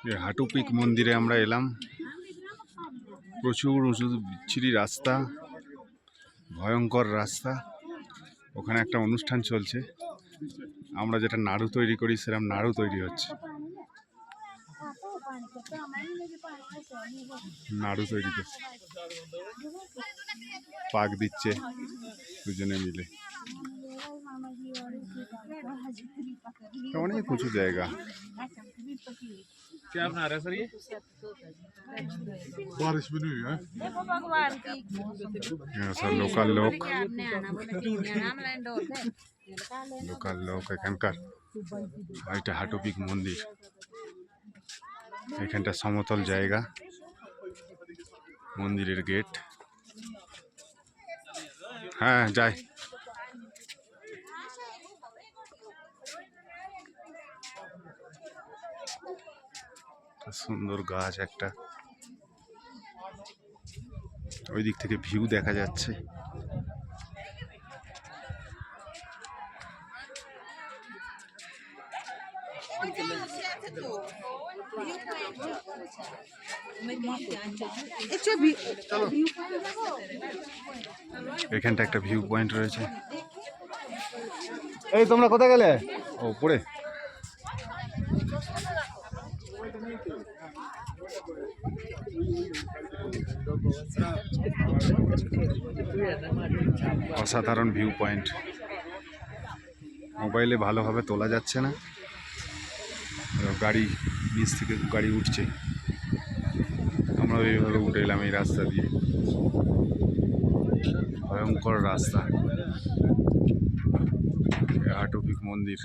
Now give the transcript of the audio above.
এই হাটু পিক মন্দিরে আমরা এলাম। প্রচুর উঁচু বিচ্ছিরি রাস্তা, ভয়ঙ্কর রাস্তা। ওখানে একটা অনুষ্ঠান চলছে। আমরা যেটা নাড়ু তৈরি করি সেরকম নাড়ু তৈরি হচ্ছে। নাড়ু তৈরি করছে, পাক দিচ্ছে দুজনে মিলে। অনেক উঁচু জায়গা। क्या बना रहे हैं सर ये? बारिश भी नहीं हुई है। সব লোকাল লোক, লোকাল লোক এখানকার। এটা হাটু পিক মন্দির। এখানটা সমতল জায়গা, মন্দিরের গেট। হ্যাঁ যাই। সুন্দর গাছ একটা, ওই দিক থেকে ভিউ দেখা যাচ্ছে। এখানটা একটা ভিউ পয়েন্ট রয়েছে। এই তোমরা কোথায় গেলে? ও পড়ে অসাধারণ ভিউ পয়েন্ট। মোবাইলে ভালোভাবে তোলা যাচ্ছে না, গাড়ি নিচ থেকে গাড়ি উঠছে। আমরা এইভাবে উঠে এলাম এই রাস্তা দিয়ে। ভয়ঙ্কর রাস্তা। হাটু পিক মন্দির।